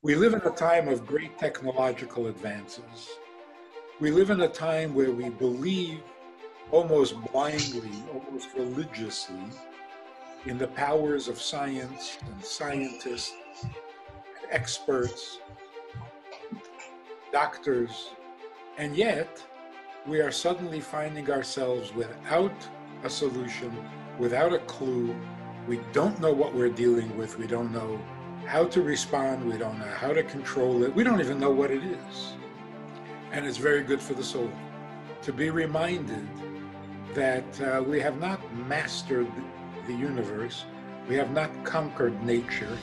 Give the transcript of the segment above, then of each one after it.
We live in a time of great technological advances. We live in a time where we believe almost blindly, almost religiously, in the powers of science and scientists, and experts, doctors, and yet we are suddenly finding ourselves without a solution, without a clue. We don't know what we're dealing with. We don't know how to respond. We don't know how to control it. We don't even know what it is. And it's very good for the soul to be reminded that we have not mastered the universe. We have not conquered nature.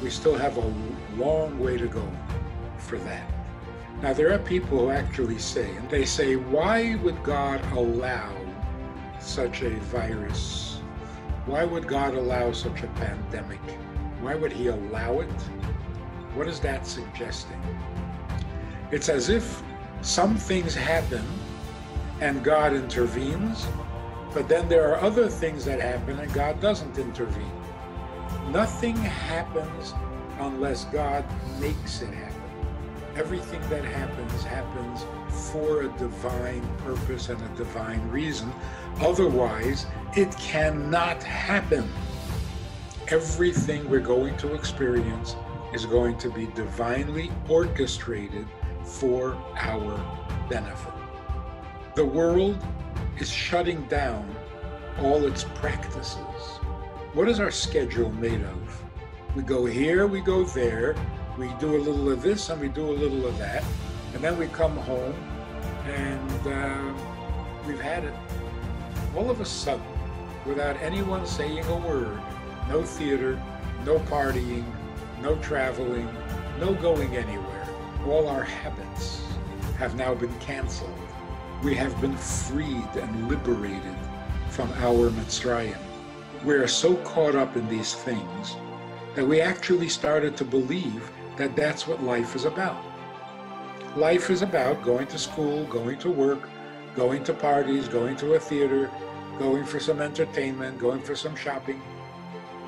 We still have a long way to go for that. Now, there are people who actually say, and they say, why would God allow such a virus? Why would God allow such a pandemic? Why would he allow it? What is that suggesting? It's as if some things happen and God intervenes, but then there are other things that happen and God doesn't intervene. Nothing happens unless God makes it happen. Everything that happens, happens for a divine purpose and a divine reason. Otherwise, it cannot happen. Everything we're going to experience is going to be divinely orchestrated for our benefit. The world is shutting down all its practices. What is our schedule made of? We go here, we go there, we do a little of this and we do a little of that, and then we come home and we've had it. All of a sudden, without anyone saying a word, no theater, no partying, no traveling, no going anywhere. All our habits have now been canceled. We have been freed and liberated from our Mitzrayim. We are so caught up in these things that we actually started to believe that that's what life is about. Life is about going to school, going to work, going to parties, going to a theater, going for some entertainment, going for some shopping.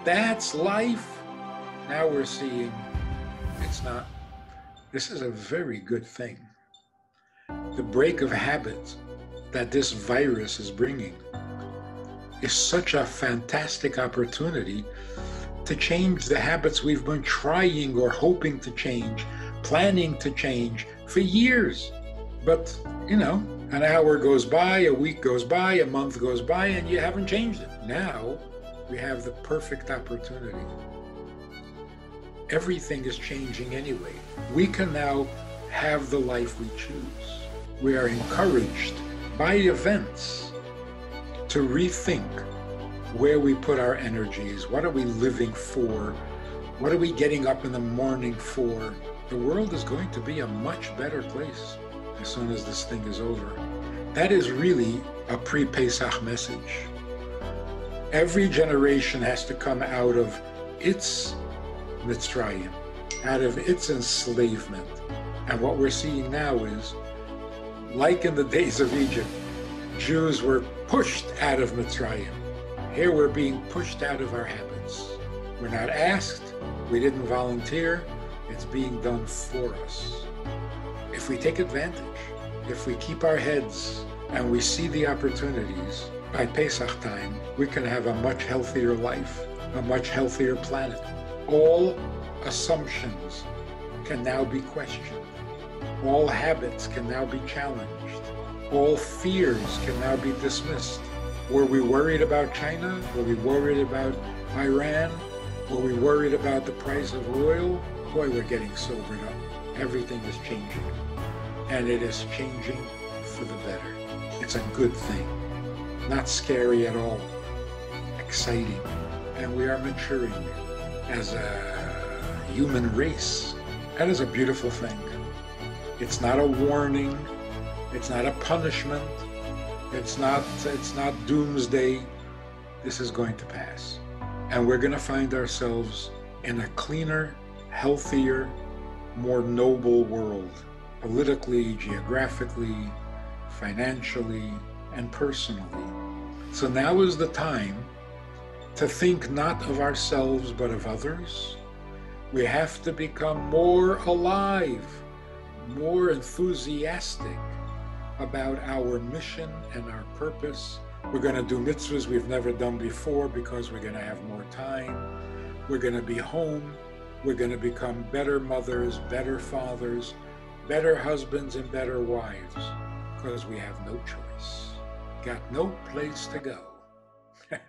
That's life. Now we're seeing it's not. This is a very good thing. The break of habit that this virus is bringing is such a fantastic opportunity to change the habits we've been trying or hoping to change, planning to change for years. But, you know, an hour goes by, a week goes by, a month goes by, and you haven't changed it. Now we have the perfect opportunity. Everything is changing anyway. We can now have the life we choose. We are encouraged by events to rethink where we put our energies. What are we living for? What are we getting up in the morning for? The world is going to be a much better place as soon as this thing is over. That is really a pre-Pesach message. Every generation has to come out of its Mitzrayim, out of its enslavement. And what we're seeing now is, like in the days of Egypt, Jews were pushed out of Mitzrayim. Here we're being pushed out of our habits. We're not asked, we didn't volunteer, it's being done for us. If we take advantage, if we keep our heads and we see the opportunities, by Pesach time, we can have a much healthier life, a much healthier planet. All assumptions can now be questioned. All habits can now be challenged. All fears can now be dismissed. Were we worried about China? Were we worried about Iran? Were we worried about the price of oil? Boy, we're getting sobered up. Everything is changing. And it is changing for the better. It's a good thing. Not scary at all. Exciting. And we are maturing as a human race. That is a beautiful thing. It's not a warning. It's not a punishment. It's not doomsday. This is going to pass. And we're going to find ourselves in a cleaner, healthier, more noble world, politically, geographically, financially, and personally. So now is the time to think not of ourselves but of others, We have to become more alive, more enthusiastic about our mission and our purpose. We're going to do mitzvahs we've never done before because we're going to have more time. We're going to be home. We're going to become better mothers, better fathers, better husbands, and better wives because we have no choice. Got no place to go.